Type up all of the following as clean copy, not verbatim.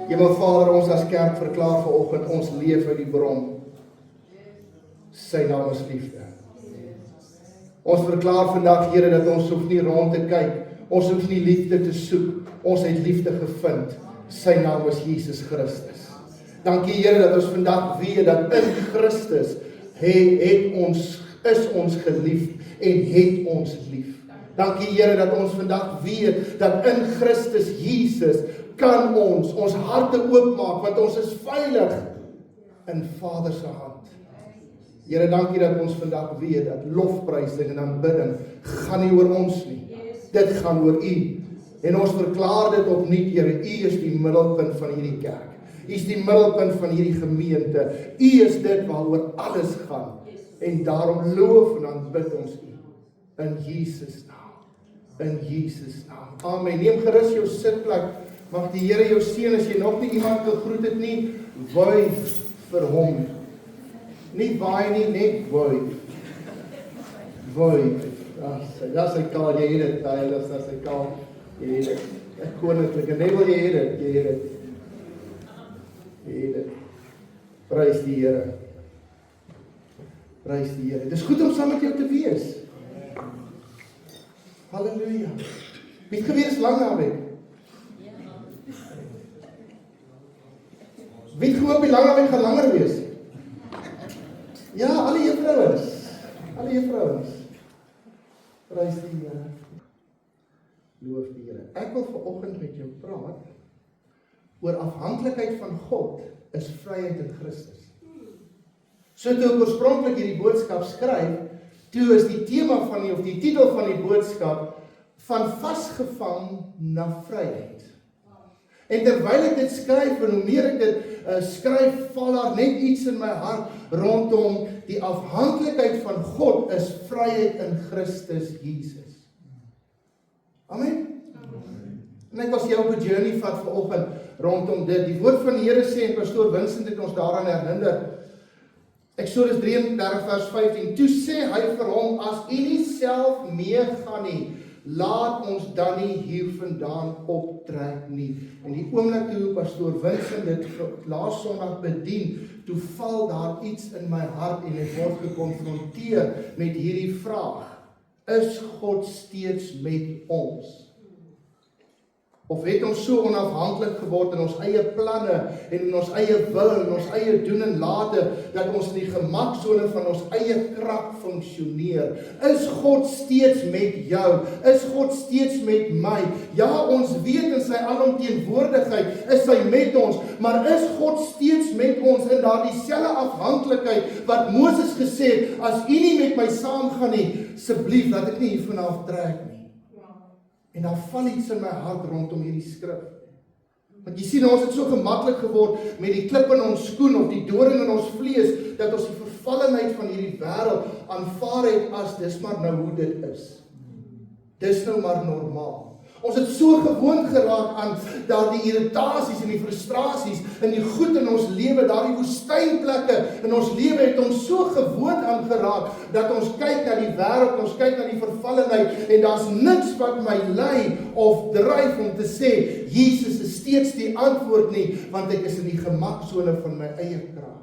Hemelvader, ons as kerk verklaar vanoggend, ons leef uit die bron. Sy naam is liefde. Ons verklaar vandag, Here, dat ons hoef nie rond te kyk, ons hoef nie liefde te soek, ons het liefde gevind. Sy naam is Jesus Christus. Dankie, Here, dat ons vandag weet dat in Christus is ons geliefd en het ons lief. Dankie, Here, dat ons vandag weet dat in Christus Jesus kan ons harte oopmaak, want ons is veilig in Vader se hand. Here, dankie dat ons vandag weet dat lofprysing en aanbidding gaan nie oor ons nie. Dit gaan oor U. En ons verklaar dit opnuut, Here, U is die middelpunt van hierdie kerk. U is die middelpunt van hierdie gemeente. U is dit waaroor alles gaan. En daarom loof en aanbid ons U. In Jesus naam. In Jesus naam. Amen. Neem gerus jou sitplek. Mag die Here jou seën. As jy nog nie iemand gegroet het nie, wuif vir hom. Nie waai nie, net wuif. Wuif. Dat sy kaal, jy het het, dat is sy kaal. Jy het het. Ek koninklik, en net wil jy het het, jy het het. Jy het het. Prys die Here. Prys die Here. Het is goed om saam met jou te wees. Halleluja. Wie het gewees lang naweek? Wie het gehoop die lang naweek gaan langer wees? Ja, alle juffrouens. Alle juffrouens. Prys die Here. Loof die Here. Ek wil vanoggend met jou praat oor afhanklikheid van God is vryheid in Christus. So toe ek oorspronklik hierdie boodskap skryf, toe is die tema van die titel van die boodskap van vasgevang na vryheid. En terwyl ek dit skryf, en hoe meer ek dit skryf, val daar net iets in my hart rondom die afhanklikheid van God is vryheid in Christus Jesus. Amen? En ek was jou op 'n journey vat vanoggend rondom dit. Die woord van die Here sê, en pastoor Vincent het ons daaraan herinner, Eksodus 33 vers 15, toe sê hy vir hom, as u nie self meegaan nie, laat ons dan nie hier vandaan optrek nie. En die oomblik toe pastoor Vincent dit laas Sondag bedien, toe val daar iets in my hart en ek word gekonfronteer met hierdie vraag. Is God steeds met ons? Of het ons so onafhanklik geword in ons eie planne en in ons eie wil en ons eie doen en late, dat ons in die gemaksone van ons eie krag funksioneer? Is God steeds met jou? Is God steeds met my? Ja, ons weet in sy alomteenwoordigheid is hy met ons, maar is God steeds met ons in daardie selfe afhanklikheid wat Moses gesê het, as u nie met my saamgaan nie, asseblief laat ek nie hiervan af trek nie. En daar val iets in my hart rondom hierdie skrif. Want jy sien, ons het so gemaklik geword met die klip in ons skoen of die doring in ons vlees, dat ons die vervallenheid van hierdie wêreld aanvaar het as dis maar nou hoe dit is. Dis nou maar normaal. Ons het so gewoond geraak aan daardie irritasies en die frustrasies en die goed in ons lewe, daardie woestynplekke in ons lewe het ons so gewoond aan geraak, dat ons kyk na die wêreld, ons kyk na die vervallenheid, en daar's niks wat my lei of dryf om te sê, Jesus is steeds die antwoord nie, want ek is in die gemaksone van my eie krag.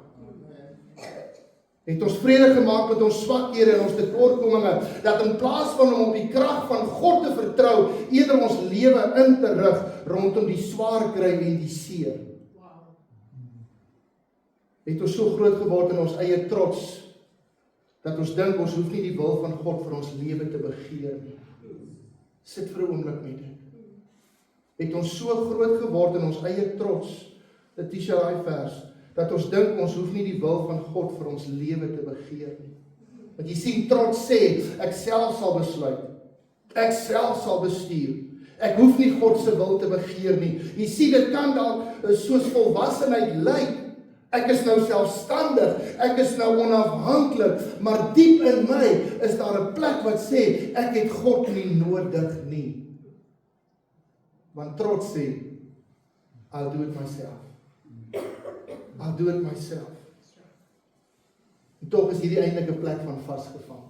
Het ons vrede gemaak met ons swakhede en ons tekortkominge, dat in plaas van om op die krag van God te vertrou, eerder ons lewe in te rig rondom die swaar kry en die seer. Het ons so groot geword in ons eie trots, dat ons dink ons hoef nie die wil van God vir ons lewe te begeer nie. Sit vir 'n oomblik met dit. Het ons so groot geword in ons eie trots, Letitia daai vers, dat ons dink ons hoef nie die wil van God vir ons lewe te begeer nie. Want jy sien, trots sê, ek self sal besluit, ek self sal bestuur, ek hoef nie God se wil te begeer nie. Jy sien, dit kan dalk soos volwassenheid lyk, ek is nou selfstandig, ek is nou onafhanklik, maar diep in my is daar 'n plek wat sê, ek het God nie nodig nie. Want trots sê, I'll do it myself. I'll do it myself. En tog is hierdie eintlik 'n plek van vasgevang.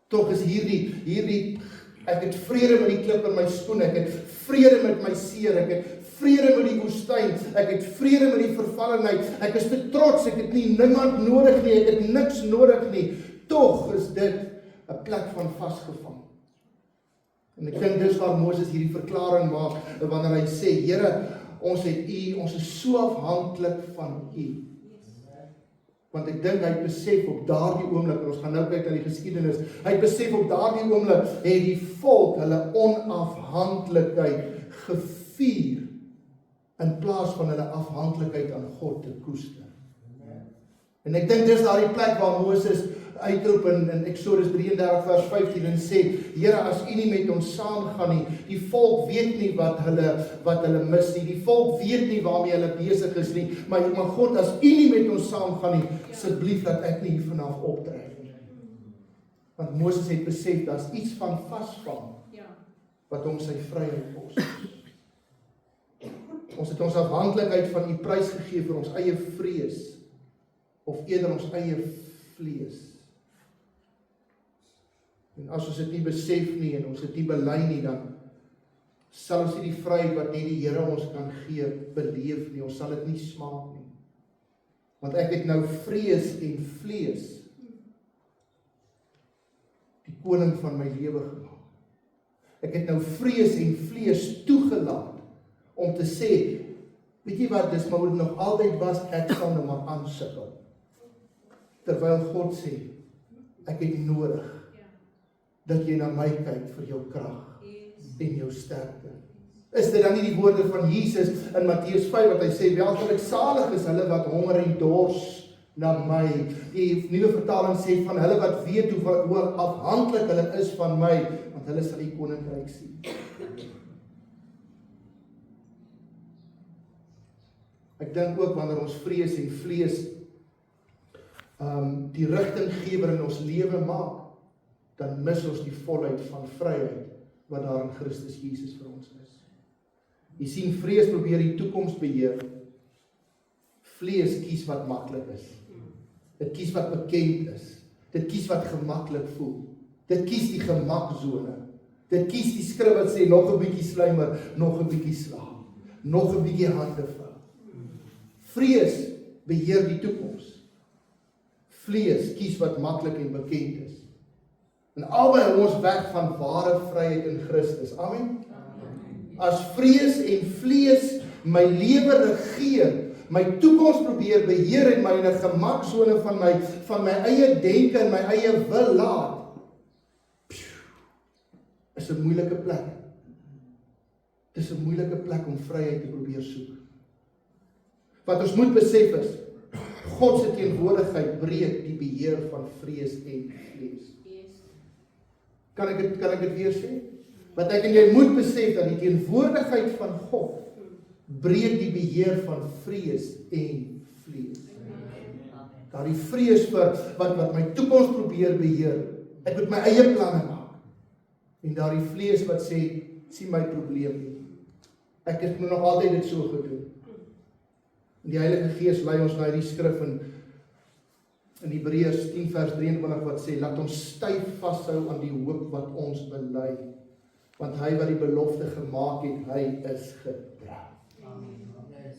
Tog is hierdie ek het vrede met die klip in my skoen, ek het vrede met my seer, ek het vrede met die woestyn, ek het vrede met die vervallenheid, ek is te trots, ek het niemand nodig nie, ek het niks nodig nie, tog is dit 'n plek van vasgevang. En ek dink dis waar Moses hierdie verklaring maak, wanneer hy sê, Here, ons is so afhanklik van U. Want ek dink hy het besef op daardie oomblik, en ons gaan nou kyk na die geskiedenis, hy het besef op daardie oomblik, het die volk hulle onafhanklikheid gevier, in plaas van hulle afhanklikheid aan God te koester. En ek dink dis daardie plek waar Moses uitroep in Exodus 33 vers 15 en sê, Here, as U nie met ons saamgaan nie, die volk weet nie wat hulle mis nie, die volk weet nie waarmee hulle besig is nie, maar God, as U nie met ons saamgaan nie, asseblief dat ek nie hier vanaf optrek nie. Want Moses het besef, daar's iets van vasvang, wat hom sy vryheid kos. Ons het ons afhanklikheid van U prys gegee vir ons eie vrees, of eerder ons eie vlees. En as ons dit nie besef nie, en ons dit nie bely nie, dan sal ons nie die vryheid wat net die Here ons kan gee, beleef nie, ons sal dit nie smaak nie. Want ek het nou vrees en vlees, die koning van my lewe gemaak. Ek het nou vrees en vlees toegelaat, om te sê, weet jy wat, dis maar hoe dit nog altyd was, ek sal nou maar aansukkel. Terwyl God sê, ek het nodig, dat jy na my kyk vir jou krag en jou sterkte. Is dit dan nie die woorde van Jesus in Matteus 5 wat hy sê, welgeluksalig is hulle wat honger en dors na my. Die nuwe vertaling sê van hulle wat weet hoe afhanklik hulle is van my, want hulle sal die koninkryk sien. Ek dink ook wanneer ons vrees en vlees die rigtinggewer in ons lewe maak, dan mis ons die volheid van vryheid wat daar in Christus Jesus vir ons is. Jy sien, vrees probeer die toekoms beheer. Vlees kies wat maklik is. Dit kies wat bekend is. Dit kies wat gemaklik voel. Dit kies die gemakzone. Dit kies die skrif wat sê, nog 'n bietjie slymer, nog 'n bietjie slaap, nog 'n bietjie hande vou. Vrees beheer die toekoms. Vlees kies wat maklik en bekend is. En albei hou ons weg van ware vryheid in Christus. Amen? As vrees en vlees my lewe regeer, my toekoms probeer beheer en my in 'n gemaksone van my eie denke en my eie wil laat, is 'n moeilike plek. Dit is 'n moeilike plek om vryheid te probeer soek. Wat ons moet besef is, God se teenwoordigheid breek die beheer van vrees en vlees. Kan ek dit weer sê? Want ek en jy moet besef dat die teenwoordigheid van God breek die beheer van vrees en vlees. Daar die vrees vir wat my toekoms probeer beheer. Ek moet my eie planne maak. En daar die vlees wat sê, sien my probleem nie. Ek het nog altyd dit so gedoen. En die Heilige Gees lei ons na hierdie skrif in Hebreërs 10 vers 23 wat sê, laat ons styf vashou aan die hoop wat ons bely, want hy wat die belofte gemaak het, hy is getrou.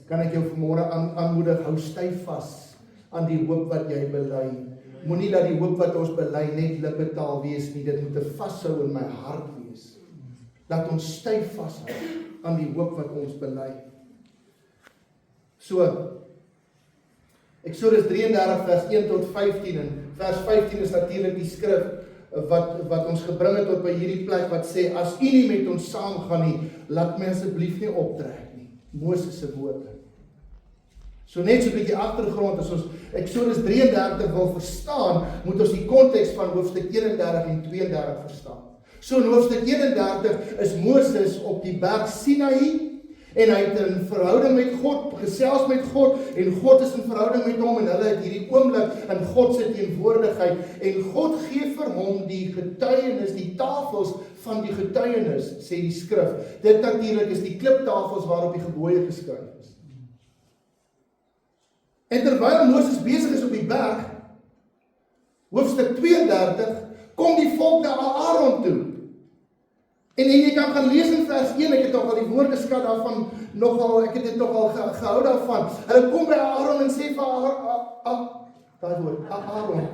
Kan ek jou vanmôre aanmoedig, hou styf vas aan die hoop wat jy bely. Moenie dat die hoop wat ons bely net lippetaal wees nie, dit moet 'n vashou in my hart wees. Laat ons styf vashou aan die hoop wat ons bely. So, Exodus 33 vers 1 tot 15 en vers 15 is natuurlik die skrif wat ons gebring het tot by hierdie plek wat sê, as u nie met ons saamgaan nie, laat my asseblief nie optrek nie. Moses se woorde. So net so 'n bietjie agtergrond, as ons Exodus 33 wil verstaan, moet ons die konteks van hoofstuk 31 en 32 verstaan. So in hoofstuk 31 is Moses op die berg Sinaï, en hy het 'n verhouding met God, gesels met God, en God is in verhouding met hom, en hulle het hierdie oomblik in God se teenwoordigheid, en God gee vir hom die getuienis, die tafels van die getuienis, sê die skrif. Dit natuurlik is die kliptafels waarop die gebooie geskryf is. En terwyl Moses besig is op die berg, hoofstuk 32, kom die volk na Aaron toe. En jy kan gaan lees in vers 1, ek het nogal die woordeskat daarvan, ek het dit nogal gehou daarvan. Hulle kom by Aaron en sê vir Aaron.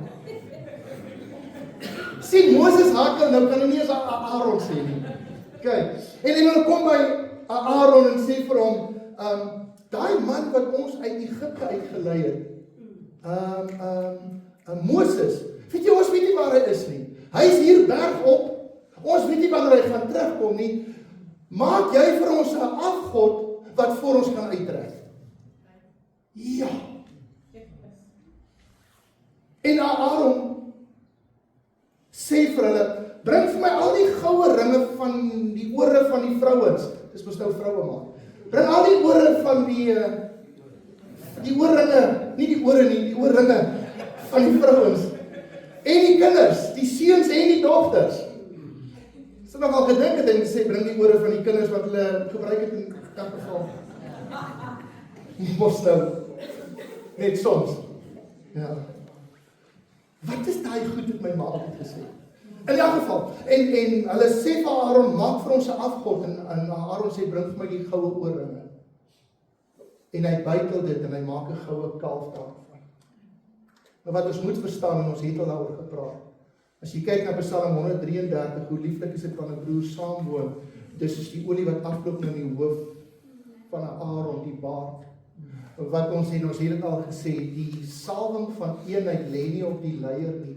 Sien, Moses hakel, nou kan hy nie eens Aaron sê nie. Kyk, en hulle kom by Aaron en sê vir hom, daai man wat ons uit Egipte uitgelei het, Moses, weet jy, ons weet nie waar hy is nie. Hy is hier berg op, ons weet nie wanneer hy gaan terugkom nie. Maak jy vir ons 'n afgod wat vir ons kan uittrek? Ja. En Aaron sê vir hulle, bring vir my al die goue ringe van die ore van die vrouens. Dis mos nou vroue maar. Bring al die ore van die oorringe, nie die ore nie, die oorringe van die vrouens. En die kinders, die seuns en die dogters. Sy nog al gedink het en sê, bring die ore van die kinders wat hulle gebruik het in karnaval. Mos nou, net soms. Ja. Wat is daai goed het my ma altyd gesê? In elk geval, en hulle sê vir Aaron, maak vir ons 'n afgod, en Aaron sê, bring vir my die goue oorringe. En hy bytel dit, en hy maak 'n goue kalf daarvan. Maar wat ons moet verstaan, en ons het al daaroor gepraat, as jy kyk na Psalm 133, hoe lieflik is dit van 'n broer saamwoon, dis is die olie wat afloop na die hoof van 'n Aaron, die baard. Wat ons het dit al gesê, die salwing van eenheid lê nie op die leier nie.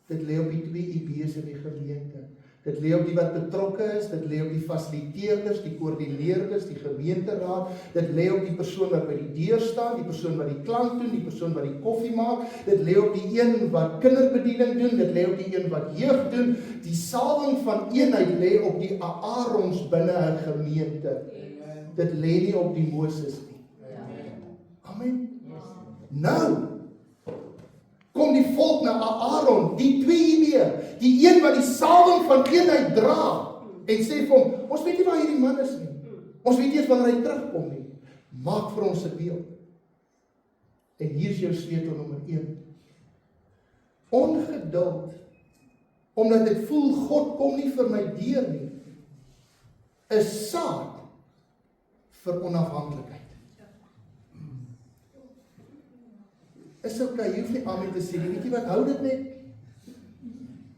Dit lê op die 2 IB's in die gemeente. Dit lê op die wat betrokke is, dit lê op die fasiliteerders, die koördineerders, die gemeenteraad, dit lê op die persoon wat by die deur staan, die persoon wat die klank doen, die persoon wat die koffie maak, dit lê op die een wat kinderbediening doen, dit lê op die een wat jeug doen. Die salwing van eenheid lê op die Aarons binne 'n gemeente. Dit lê nie op die Moses nie. Amen. Nou kom die volk na Aaron, die 2 IB, die een wat die salwing van eenheid dra, en sê vir hom, ons weet nie waar hierdie man is nie. Ons weet nie eens wanneer hy terugkom nie. Maak vir ons 'n beeld. En hier is jou sleutel nommer 1. Ongeduld, omdat ek voel God kom nie vir my deur nie, is saad vir onafhanklikheid. Is okay, jy hoef nie amen te sê nie, weet jy wat, hou dit net.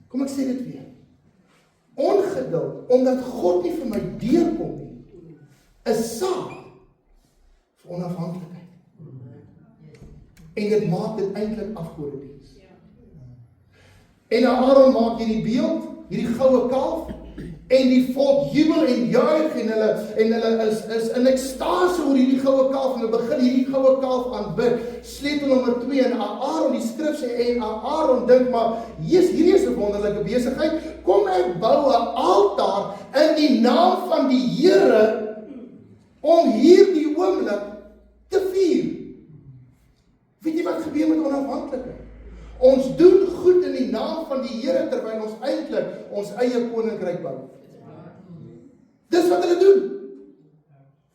Kom ek sê dit weer. Ongeduld, omdat God nie vir my deurkom nie, is saad vir onafhanklikheid. En dit maak dit eintlik afgodediens. En Aaron maak hierdie beeld, hierdie goue kalf, en die volk jubel en juig, en hulle is in ekstase oor hierdie goue kalf, en hulle begin hierdie goue kalf aanbid. Sleutel nommer 2, en Aaron, die skrif sê, en Aaron dink maar, hierdie is 'n wonderlike besigheid, kom ek bou 'n altaar in die naam van die Here, om hierdie oomblik te vier. Weet jy wat gebeur met onafhanklikheid? Ons doen goed in die naam van die Here, terwyl ons eintlik ons eie koninkryk bou. Dis wat hulle doen.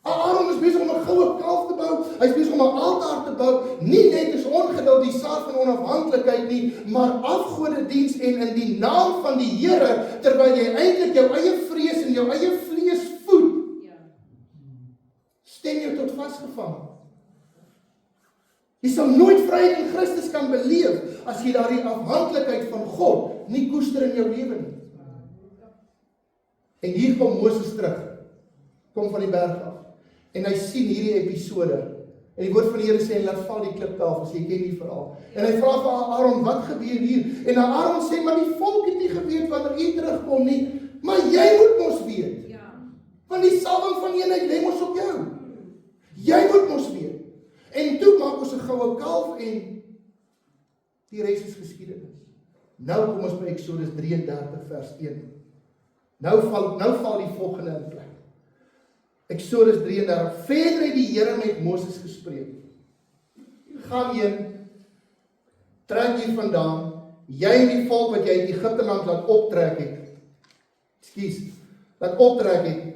Aaron is besig om 'n goue kalf te bou, hy is besig om 'n altaar te bou, nie net is ongeduld die saad van onafhanklikheid nie, maar afgodediens en in die naam van die Here, terwyl jy eintlik jou eie vrees en jou eie vlees voed, stem jou tot vasgevang. Jy sal nooit vryheid in Christus kan beleef, as jy daardie afhanklikheid van God nie koester in jou lewe nie. En hier kom Moses terug, kom van die berg af, en hy sien hierdie episode, en die woord van die Here sê, laat val die kliptafel, as jy ken die verhaal, en hy vra vir Aaron, wat gebeur hier? En Aaron sê, maar die volk het nie geweet wanneer u terugkom nie, maar jy moet mos weet, want die salwing van eenheid lê mos op jou, jy moet mos weet. En toe maak ons 'n goue kalf, en die res is geskiedenis. Nou kom ons by Eksodus 33 vers 1. Nou val die volgende in plek. Eksodus 33, verder het die Here met Moses gespreek. Gaan heen, trek hier vandaan, jy en die volk wat jy uit Egipte land laat optrek het, laat optrek het,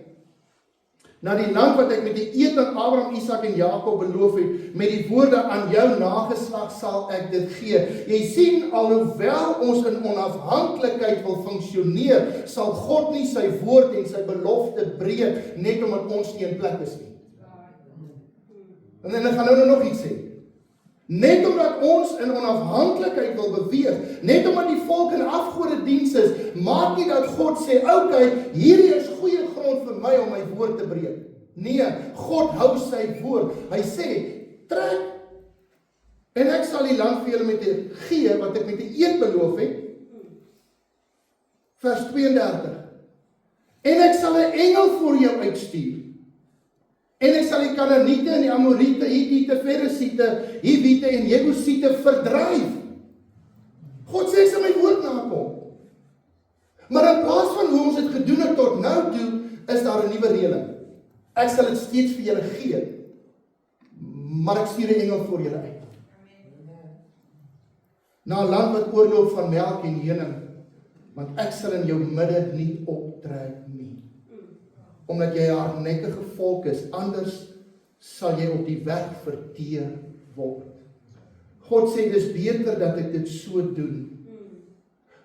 na die land wat ek met die eed aan Abraham, Isak en Jakob beloof het, met die woorde aan jou nageslag sal ek dit gee. Jy sien, alhoewel ons in onafhanklikheid wil funksioneer, sal God nie sy woord en sy belofte breek, net omdat ons nie in plek is nie. En ek gaan nou nog iets sê. Net omdat ons in onafhanklikheid wil beweeg, net omdat die volk in afgodediens is, maak nie dat God sê, okay, hierdie is goeie grond vir my om my woord te breek. Nee, God hou sy woord. Hy sê, trek, en ek sal die land vir julle met die gee, wat ek met die eed beloof het, vers 32, en ek sal 'n engel voor jou uitstuur, en ek sal die Kanaaniete en die Amoriete, Hittiete, Feresiete, Hiwiete en Jebusiete verdryf. God sê, ek sal my woord nakom. Maar in plaas van hoe ons dit gedoen het tot nou toe, is daar 'n nuwe reëling. Ek sal dit steeds vir julle gee, maar ek stuur 'n engel voor julle uit. Na 'n land wat oorloop van melk en honing, want ek sal in jou midde nie optrek nie. Omdat jy 'n hardnekkige volk is, anders sal jy op die weg verteer word. God sê, dis beter dat ek dit so doen.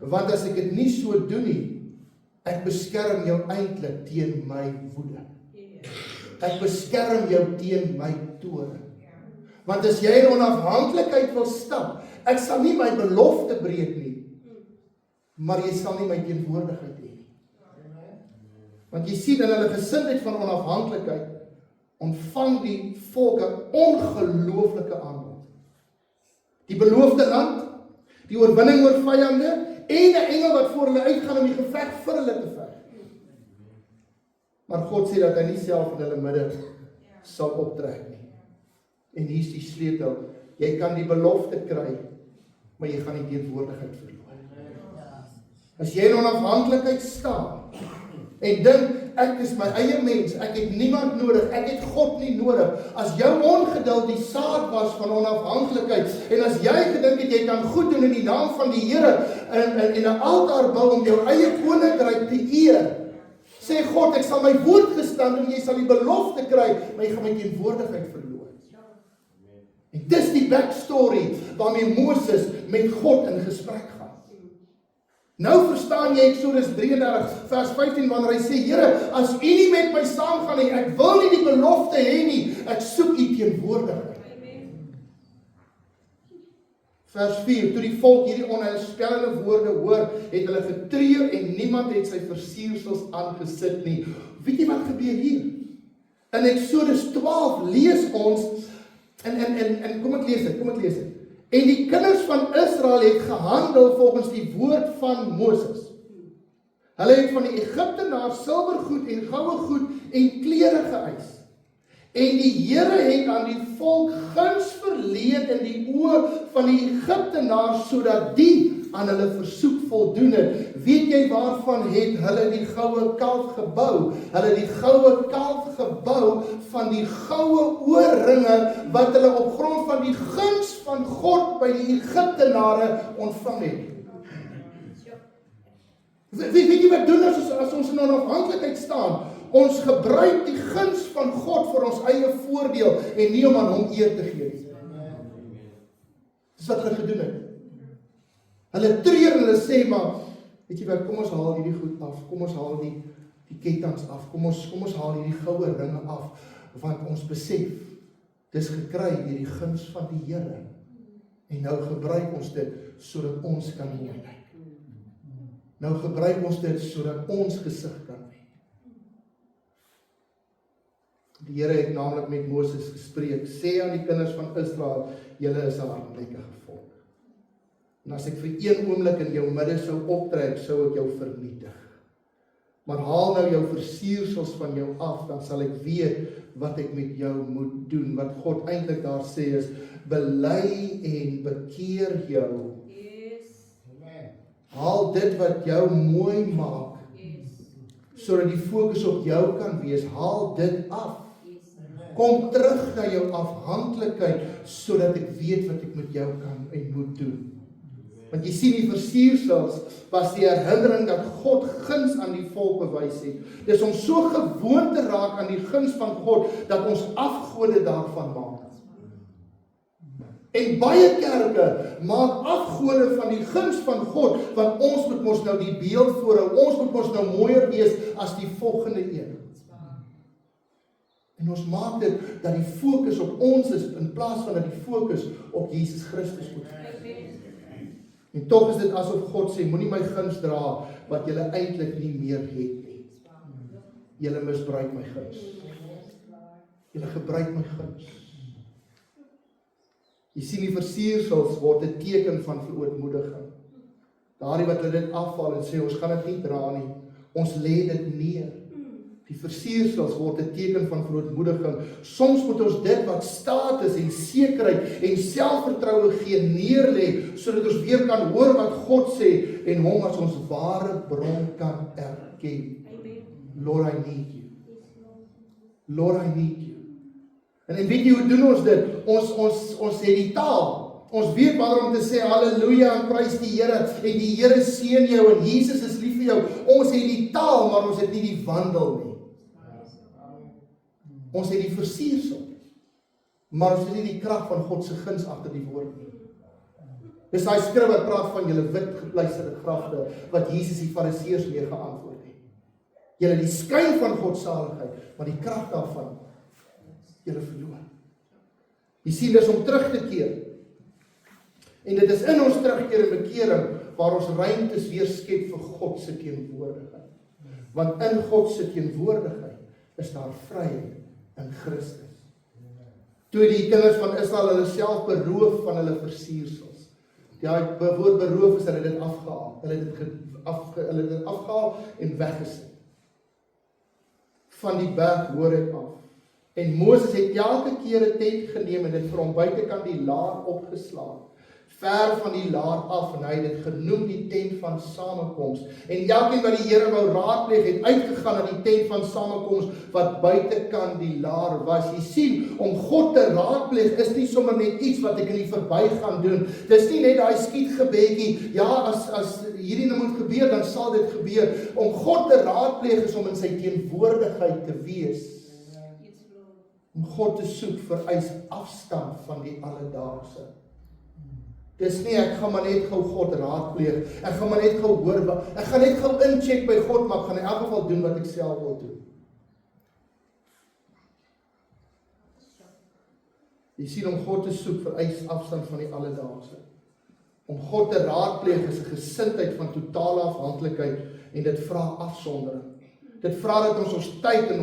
Want as ek dit nie so doen nie, ek beskerm jou eintlik teen my woede. Ek beskerm jou teen my toorn. Want as jy in onafhanklikheid wil stap, ek sal nie my belofte breek nie, maar jy sal nie my teenwoordigheid hê nie. Want jy sien in hulle gesindheid van onafhanklikheid, ontvang die volk 'n ongelooflike aanbod. Die beloofde land, die oorwinning oor vyande, en 'n engel wat voor hulle uitgaan om die geveg vir hulle te veg. Maar God sê dat hy nie self in hulle midde sal optrek nie. En hier is die sleutel, jy kan die belofte kry, maar jy gaan die teenwoordigheid verloor. As jy in onafhanklikheid staan, en dink, ek is my eie mens, ek het niemand nodig, ek het God nie nodig. As jou ongeduld die saad was van onafhanklikheid, en as jy gedink het, jy kan goed doen in die naam van die Here, en 'n altaar bou om jou eie koninkryk te eer, sê God, ek sal my woord gestaan en jy sal die belofte kry, maar jy gaan my teenwoordigheid verloor. En dis die backstory, waarmee Moses met God in gesprek gaan. Nou verstaan jy Eksodus 33 vers 15 wanneer hy sê, Here, as u nie met my saam gaan nie, ek wil nie die belofte hê nie, ek soek u teenwoordigheid. Vers 4, toe die volk hierdie onheilspellende woorde hoor, het hulle getreur en niemand het sy versiersels aangesit nie. Weet jy wat gebeur hier? In Eksodus 12 lees ons, en kom ek lees dit. En die kinders van Israel het gehandel volgens die woord van Moses. Hulle het van die Egiptenaars silwergoed en goue goed en klere geëis. En die Here het aan die volk guns verleen in die oë van die Egiptenaars, sodat die aan hulle versoek voldoen het. Weet jy waarvan het hulle die goue kalf gebou? Hulle die goue kalf gebou van die goue oorringe wat hulle op grond van die guns van God by die Egiptenare ontvang het. Weet jy wat doen as ons in onafhanklikheid staan? Ons gebruik die guns van God vir ons eie voordeel en nie om aan hom eer te gee nie. Dis wat hulle gedoen het. Hulle treur en hulle sê, maar weet jy wat, kom ons haal hierdie goed af, kom ons haal die ketTINGs af, kom ons haal hierdie goue ringe af, want ons besef, dis gekry deur die guns van die Here. En nou gebruik ons dit sodat ons kan mooi lyk. Nou gebruik ons dit sodat ons gesig kan wees. Die Here het naamlik met Moses gespreek, sê aan die kinders van Israel, julle is 'n hardnekkige volk. En as ek vir een oomblik in jou midde sou optrek, sou ek jou vernietig. Maar haal nou jou versiersels van jou af, dan sal ek weet wat ek met jou moet doen. Wat God eintlik daar sê is, bely en bekeer jou. Haal dit wat jou mooi maak, sodat die fokus op jou kan wees. Haal dit af. Kom terug na jou afhanklikheid, sodat ek weet wat ek met jou kan en moet doen. Want jy sien die versiersels was die herinnering dat God guns aan die volk bewys het. Dis om so gewoon te raak aan die guns van God, dat ons afgode daarvan maak. En baie kerke maak afgode van die guns van God, want ons moet mos nou die beeld voorhou, ons moet mos nou mooier wees as die volgende een. En ons maak dit dat die fokus op ons is, in plaas van dat die fokus op Jesus Christus moet wees. En tog is dit asof God sê, moenie my guns dra, wat julle eintlik nie meer het nie. Julle misbruik my guns. Julle gebruik my guns. Jy sien die versiersels word 'n teken van verootmoediging. Daardie wat hulle dit afval en sê, ons gaan dit nie dra nie, ons lê dit neer. Die versiersels word 'n teken van verootmoediging. Soms moet ons dit wat status en sekerheid en selfvertroue gee neerlê, sodat ons weer kan hoor wat God sê en hom as ons ware bron kan erken. Lord, I need you. Lord, I need you. En weet jy hoe doen ons dit? Ons het die taal. Ons weet wanneer om te sê halleluja en prys die Here en die Here seën jou en Jesus is lief vir jou. Ons het die taal, maar ons het nie die wandel nie. Ons het die versiersel, maar ons het nie die krag van God se guns agter die woord nie. Dis daai skrif wat praat van julle wit gepleisterde grafte, wat Jesus die Fariseërs mee geantwoord het. Julle die skyn van God saligheid, maar die krag daarvan julle verloor. Jy sien, dis om terug te keer. En dit is in ons terugkeer en bekering waar ons ruimtes weer skep vir God se teenwoordigheid. Want in God se teenwoordigheid is daar vryheid in Christus. Toe die kinders van Israel hulle self beroof van hulle versiersels. Die woord beroof is hulle dit afgehaal. Hulle het dit afgehaal en weggesit. Van die berg Horeb af. En Moses het elke keer 'n tent geneem en dit vir hom buitekant die laar opgeslaan. Ver van die laar af en hy het dit genoem die tent van samekoms. En elkeen wat die Here wou raadpleeg het uitgegaan na die tent van samekoms wat buitekant die laar was. Jy sien, om God te raadpleeg is nie sommer net iets wat ek in die verbygaan doen. Dis nie net daai skietgebedjie, ja, as hierdie nou moet gebeur, dan sal dit gebeur. Om God te raadpleeg is om in sy teenwoordigheid te wees. Om God te soek vereis afstand van die alledaagse. Dis nie, ek gaan maar net gou God raadpleeg, ek gaan maar net gou hoor, ek gaan net gou incheck by God, maar ek gaan in elk geval doen wat ek self wil doen. Jy sien, om God te soek vereis afstand van die alledaagse. Om God te raadpleeg is 'n gesindheid van totale afhanklikheid en dit vra afsondering. Dit vra dat ons tyd dat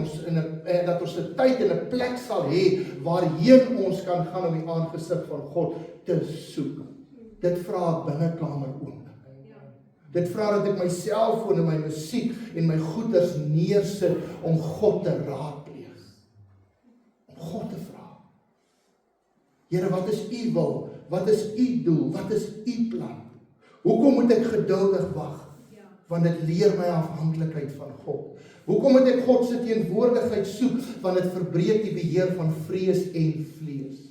ons 'n tyd en 'n plek sal hê waarheen ons kan gaan om die aangesig van God te soek. Dit vra 'n binnekamer oomblik. Dit vra dat ek my selfoon en my musiek en my goeders neersit om God te raadpleeg. Om God te vra. Here, wat is u wil? Wat is u doel? Wat is u plan? Hoekom moet ek geduldig wag? Want dit leer my afhanklikheid van God. Hoekom moet ek God se teenwoordigheid soek? Want dit verbreek die beheer van vrees en vlees.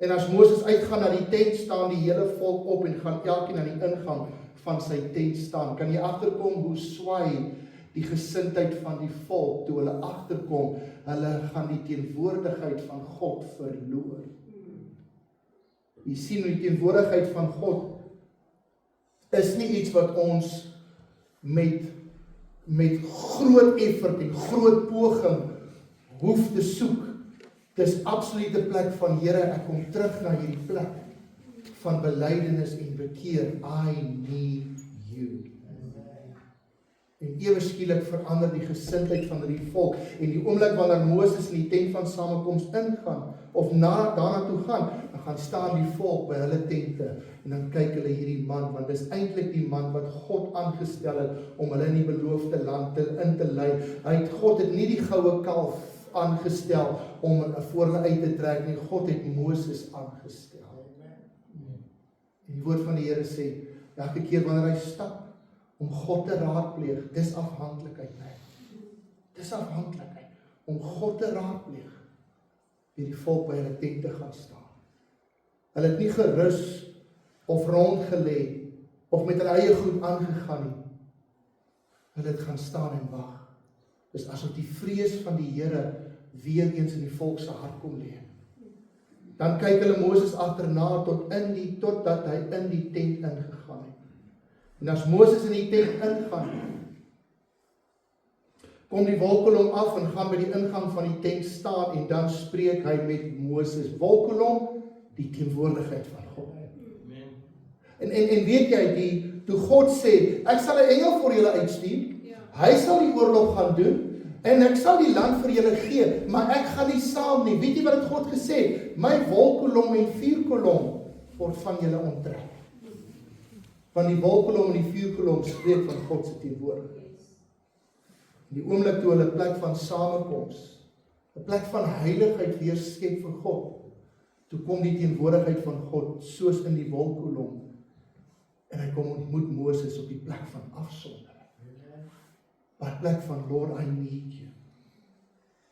En as Moses uitgaan na die tent, staan die hele volk op en gaan elkeen aan die ingang van sy tent staan. Kan jy agterkom hoe swaai die gesindheid van die volk toe hulle agterkom, hulle gaan die teenwoordigheid van God verloor. Jy sien hoe die teenwoordigheid van God is nie iets wat ons met groot effort en groot poging hoef te soek. Dis absoluut 'n plek van Here, ek kom terug na hierdie plek van belydenis en bekeer. I need you. En ewe skielik verander die gesindheid van die volk. En die oomblik wanneer Moses in die tent van samekoms ingaan, of daarna toe gaan, dan gaan staan die volk by hulle tente, en dan kyk hulle hierdie man, want dis eintlik die man wat God aangestel het, om hulle in die beloofde land in te lei. God het nie die goue kalf aangestel, om voor hulle uit te trek nie, God het Moses aangestel. En die woord van die Here sê, elke keer wanneer hy stap, om God te raadpleeg, dis afhanklikheid. Dis afhanklikheid. Om God te raadpleeg, wie die volk by hulle tente gaan staan. Hulle het nie gerus of rondgelê, of met hulle eie goed aangegaan nie. Hulle het gaan staan en wag. Dis asof die vrees van die Here weer eens in die volk se hart kom lê. Dan kyk hulle Moses agterna totdat hy in die tent ingegaan het. En as Moses in die tent ingaan, kom die wolkkolom af en gaan by die ingang van die tent staan en dan spreek hy met Moses. Wolkkolom, die teenwoordigheid van God. En weet jy, toe God sê, ek sal 'n engel vir julle uitstuur, hy sal die oorlog gaan doen, en ek sal die land vir julle gee, maar ek gaan nie saam nie. Weet jy wat het God gesê? My wolkkolom en vuurkolom word van julle onttrek. Want die wolkkolom en die vuurkolom spreek van God se teenwoordigheid. In die oomblik toe hulle 'n plek van samekoms, 'n plek van heiligheid weer skep vir God, toe kom die teenwoordigheid van God soos in die wolkkolom. En hy kom ontmoet Moses op die plek van afsondering. By die plek van Lord, I need you.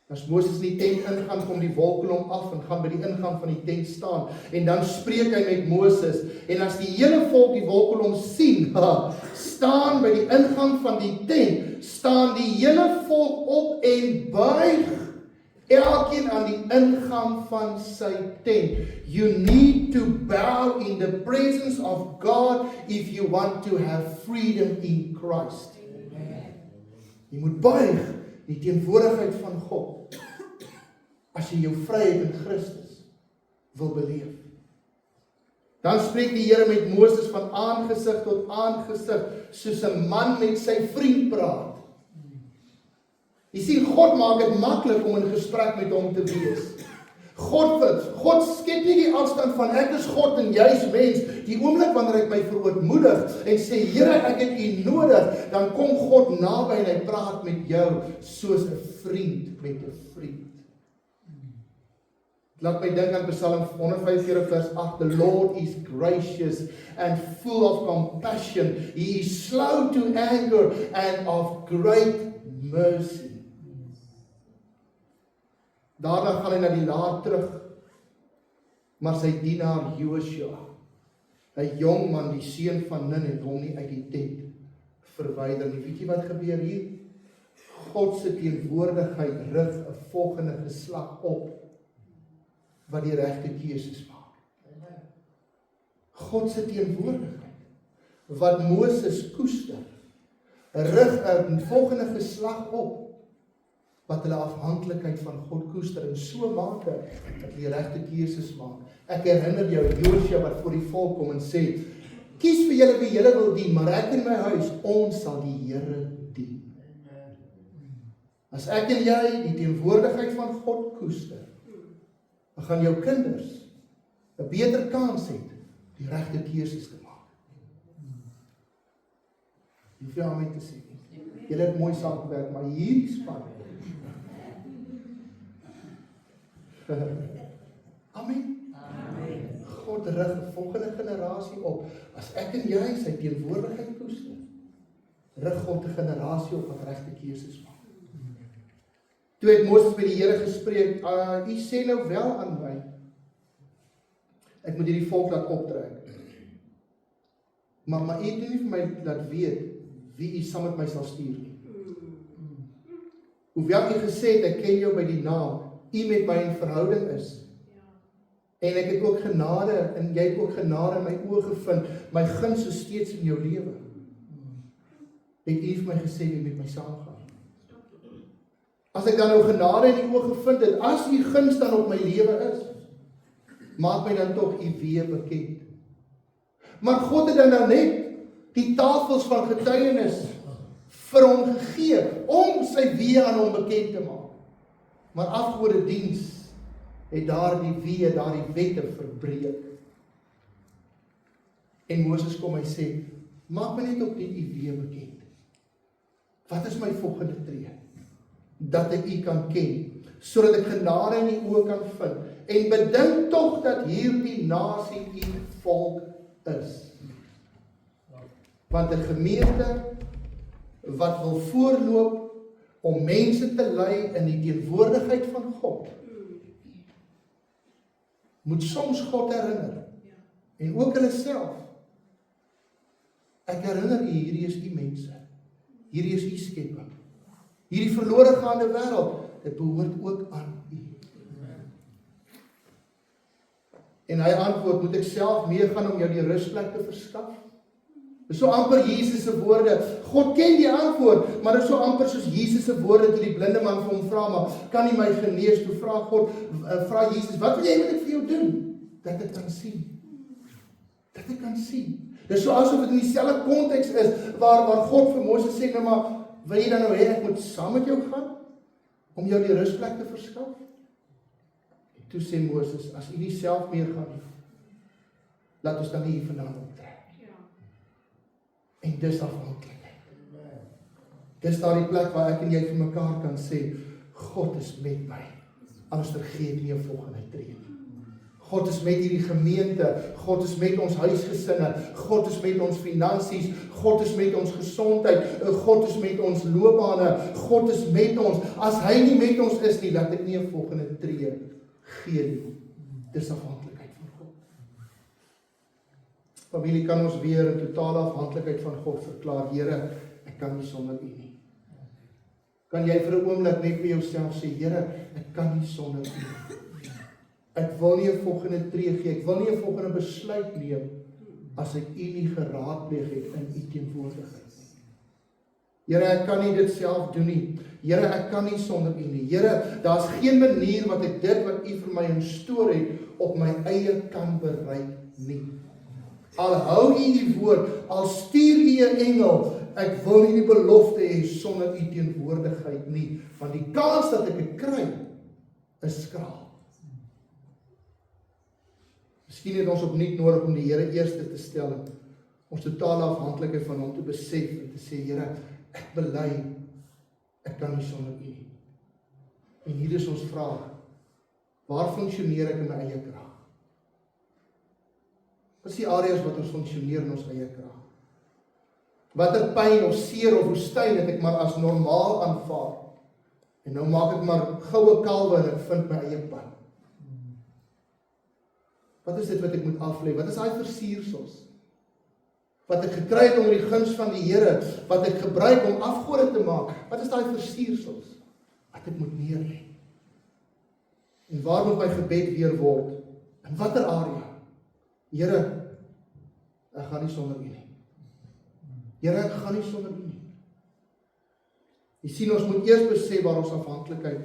As Moses in die tent ingaan, kom die wolkkolom af en gaan by die ingang van die tent staan. En dan spreek hy met Moses. En as die hele volk die wolkkolom sien, staan by die ingang van die tent, staan die hele volk op en buig. Elkeen aan die ingang van sy tent. You need to bow in the presence of God if you want to have freedom in Christ. Jy moet buig die teenwoordigheid van God as jy jou vryheid in Christus wil beleef. Dan spreek die Here met Moses van aangesig tot aangesig, soos 'n man met sy vriend praat. Jy sien, God maak dit maklik om in gesprek met hom te wees. God skep nie die afstand van ek is God en jy is mens. Die oomblik wanneer ek my verootmoedig en sê, Here, ek het U nodig, dan kom God naby en hy praat met jou soos 'n vriend met 'n vriend. Laat my dink aan Psalm 145 vers 8. The Lord is gracious and full of compassion. He is slow to anger and of great mercy. Daarna gaan hy na die laar terug, maar sy dienaar Joshua, 'n jong man, die seun van Nun, het hom nie uit die tent verwyder nie. Weet jy wat gebeur hier? God se teenwoordigheid rig 'n volgende geslag op, wat die regte keuses maak. God se teenwoordigheid, wat Moses koester, rig 'n volgende geslag op, wat hulle afhanklikheid van God koester, en so maak dat hulle die regte keuses maak. Ek herinner jou, Joshua wat voor die volk kom en sê, kies vir julle wie julle wil dien, maar ek en my huis, ons sal die Here dien. As ek en jy die teenwoordigheid van God koester, dan gaan jou kinders 'n beter kans hê die regte keuses te maak. Jy hoef nie aan my te sê nie. Julle het mooi saamgewerk, maar hierdie span. Amen. God rig 'n volgende generasie op. As ek en jy sy teenwoordigheid koester, rig God 'n generasie op wat regte keuses maak. Toe het Moses by die Here gespreek, U sê nou wel aan my, ek moet hierdie volk laat optrek. Maar U het nie vir my laat weet wie U saam met my sal stuur nie. Hoewel U gesê het, ek ken jou by die naam, U met my in verhouding is. En ek het ook genade, en jy het ook genade in my oë gevind, my guns is steeds in jou lewe. Het U vir my gesê, wie met my saamgaan. As ek dan nou genade in die oë gevind het, as U guns dan op my lewe is, maak my dan tog U weer bekend. Maar God het dan nou net die tafels van getuienis vir hom gegee, om sy weë aan hom bekend te maak. Maar afgode diens het daardie weë, daardie wette verbreek. En Moses kom en sê, maak my net op die U weë bekend. Wat is my volgende tree? Dat ek U kan ken, sodat ek genade in die oë kan vind, en bedink tog dat hierdie nasie U volk is. Want 'n gemeente wat wil voorloop om mense te lei in die teenwoordigheid van God, moet soms God herinner, en ook hulle self, Ek herinner u, hierdie is u mense. Hierdie is u skepping. Hierdie verlore gaande wêreld, dit behoort ook aan u. En hy antwoord, moet ek self meegaan om jou die rusplek te verskaf? Dit is so amper Jesus se woorde. God ken die antwoord, maar dit is so amper soos Jesus se woorde toe die blinde man vir hom vra, maar kan nie my genees? Toe vra God, vra Jesus, wat wil jy moet ek vir jou doen? Dat ek kan sien. Dat ek kan sien. Dit is so asof dit in dieselfde konteks is, waar God vir Moses sê, nou maar, wil jy dan nou hê, ek moet saam met jou gaan, om jou die rusplek te verskaf? En toe sê Moses, as jy nie self meer gaan nie, laat ons dan nie hier vandaan optrek. En dis afhanklikheid. Dis daar die plek waar ek en jy vir mekaar kan sê, God is met my, anders gee ek nie 'n volgende tree nie. God is met hierdie gemeente, God is met ons huisgesinne, God is met ons finansies, God is met ons gesondheid, God is met ons loopbane, God is met ons. As hy nie met ons is nie, laat ek nie 'n volgende tree gee nie. Dis afhanklikheid van God. Familie, kan ons weer in totale afhanklikheid van God verklaar, Here, ek kan nie sonder U nie. Kan jy vir 'n oomblik net vir jouself sê, Here, ek kan nie sonder U nie. Ek wil nie 'n volgende tree gee, ek wil nie 'n volgende besluit neem as ek U nie geraadpleeg het in U teenwoordigheid nie. Here, ek kan nie dit self doen nie. Here, ek kan nie sonder U nie. Here, daar's geen manier wat ek dit wat U vir my instoor het op my eie kan bereik nie. Al hou U die woord, al stuur U 'n engel, ek wil nie die belofte hê sonder U teenwoordigheid nie, want die kans dat ek dit kry is skraal. Miskien het ons opnuut nodig om die Here eerste te stel en ons totale afhanklikheid van hom te besef en te sê, Here, ek bely, ek kan nie sonder U nie. En hier is ons vraag, waar funksioneer ek in my eie krag? Wat is die areas wat ons funksioneer in ons eie krag? Watter pyn of seer of woestyn het ek maar as normaal aanvaar? En nou maak ek maar goue kalwe en ek vind my eie pad. Wat is dit wat ek moet aflê? Wat is daai versiersels? Wat ek gekry het onder die guns van die Here, wat ek gebruik om afgode te maak, wat is daai versiersels? Wat ek moet neerlê? En waar moet my gebed weer word? In watter area? Here, ek gaan nie sonder U nie. Here, ek gaan nie sonder U nie. Jy sien, ons moet eers besef waar ons afhanklikheid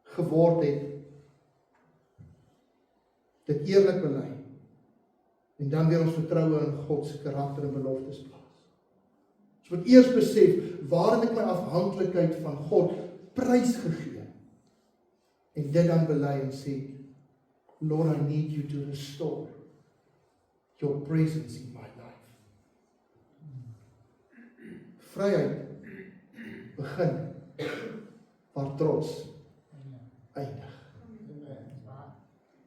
geword het, dit eerlik bely, en dan weer ons vertroue in God se karakter en beloftes plaas. Ons moet eers besef, waar het ek my afhanklikheid van God prys gegee, en dit dan bely en sê, Lord, I need you to restore your presence in my life. Vryheid begin waar trots eindig.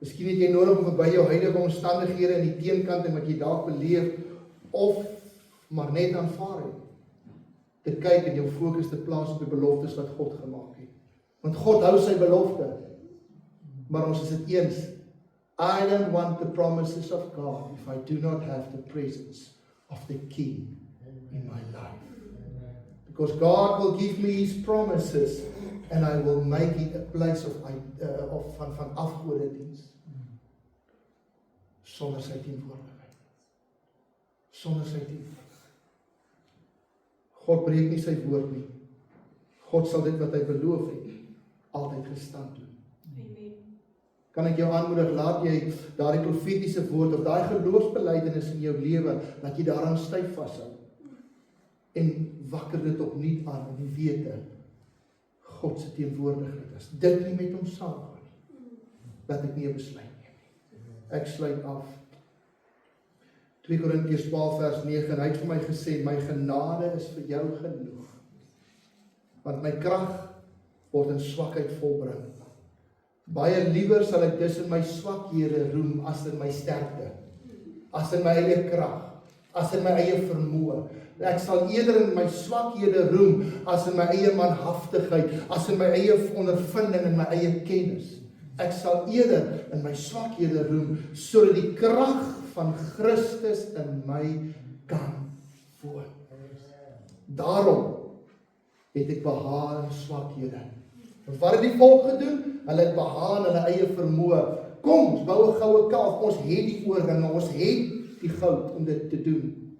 Miskien het jy nodig om verby jou huidige omstandighede in die teenkant en wat jy dalk beleef, of maar net aanvaar het, te kyk en jou fokus te plaas op die beloftes wat God gemaak het. Want God hou sy belofte, maar ons is dit eens, I don't want the promises of God if I do not have the presence of the King in my life. Because God will give me His promises and I will make it a place van afgodediens. Sonder sy teenwoordigheid. Sonder sy teenwoordigheid. God breek nie sy woord nie. God sal dit wat hy beloof het, altyd gestand doen. Kan ek jou aanmoedig, laat jy daardie profetiese woord of daai geloofsbelijdenis in jou lewe, dat jy daaraan styf vashou. En wakker dit opnuut aan in die wete, God se teenwoordigheid is. Dit nie met hom saamgaan nie. Dat ek nie 'n besluit neem nie. Ek sluit af. 2 Korintiërs 12 vers 9, en hy het vir my gesê, my genade is vir jou genoeg. Want my krag word in swakheid volbring. Baie liewer sal ek dus in my swakhede roem as in my sterkte, as in my eie krag, as in my eie vermoë. Ek sal eerder in my swakhede roem as in my eie manhaftigheid, as in my eie ondervinding en my eie kennis. Ek sal eerder in my swakhede roem, sodat die krag van Christus in my kan voor. Daarom het ek behaal in swakhede. En wat het die volk gedoen? Hulle het behaal in hulle eie vermoë. Kom, ons bou 'n goue kalf, ons het die oorringe, ons het die goud om dit te doen.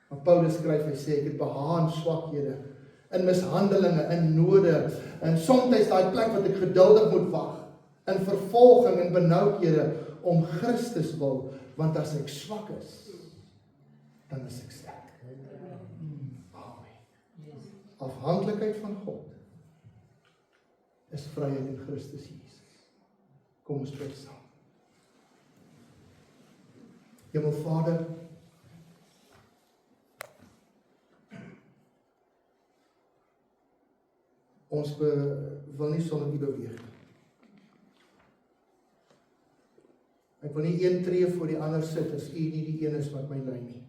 Maar Paulus skryf, hy sê, ek het behaal in swakhede, in mishandelinge, in node, en soms daai plek wat ek geduldig moet wag, in vervolging en benoudhede om Christus wil, want as ek swak is, dan is ek sterk. Amen. Afhanklikheid van God is vryheid in Christus Jesus. Kom ons bid saam. Hemelvader, ons wil nie sonder U beweeg. Ek wil nie een tree voor die ander sit as U nie die een is wat my lei nie.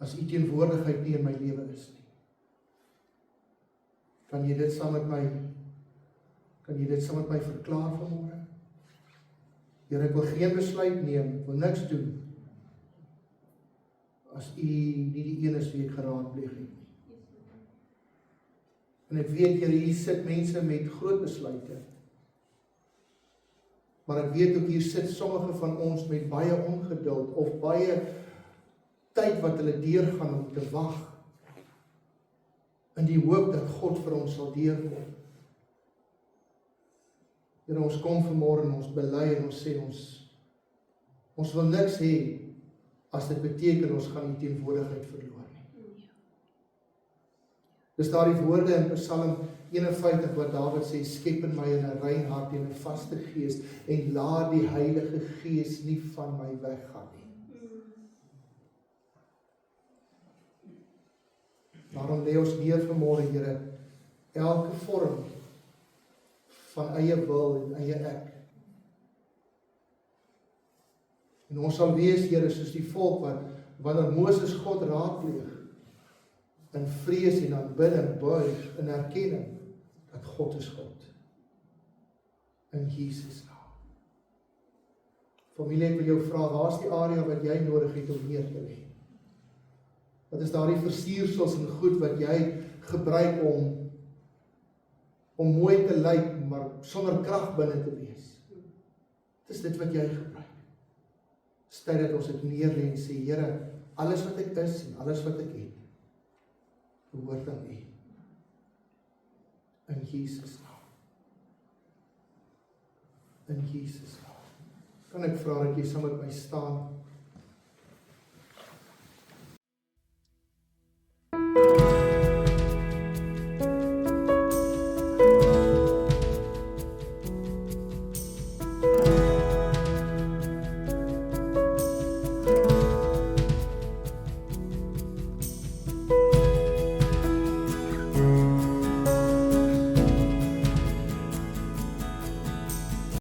As U teenwoordigheid nie in my lewe is nie. Kan jy dit saam met my verklaar vanmôre? Here, ek wil geen besluit neem, ek wil niks doen as U nie die een is wie ek geraadpleeg het nie. En ek weet, Here, hier sit mense met groot besluite. Maar ek weet ook hier sit sommige van ons met baie ongeduld of baie tyd wat hulle deurgaan om te wag in die hoop dat God vir ons sal deurkom. Here, ons kom vanmôre en ons bely en ons sê ons wil niks hê as dit beteken ons gaan die teenwoordigheid verloor nie. Dis daar die woorde in Psalm 51 wat Dawid sê, skep in my 'n rein hart en 'n vaste gees en laat die Heilige Gees nie van my weggaan nie. Daarom lê ons neer vanmôre, Here, elke vorm van eie wil en eie ek. En ons sal wees, Here, soos die volk wat wanneer Moses God raadpleeg, in vrees en aanbidding buig in erkenning dat God is God. In Jesus naam. Familie, ek wil jou vra, waar is die area wat jy nodig het om neer te lê? Wat is daardie versiersels en goed wat jy gebruik om mooi te lyk, maar sonder krag binne te wees? Dit is dit wat jy gebruik. Dis tyd dat ons dit neerlê en sê, Here, alles wat ek is en alles wat ek het, behoort aan U. In Jesus naam. In Jesus naam. Kan ek vra dat jy saam met my staan?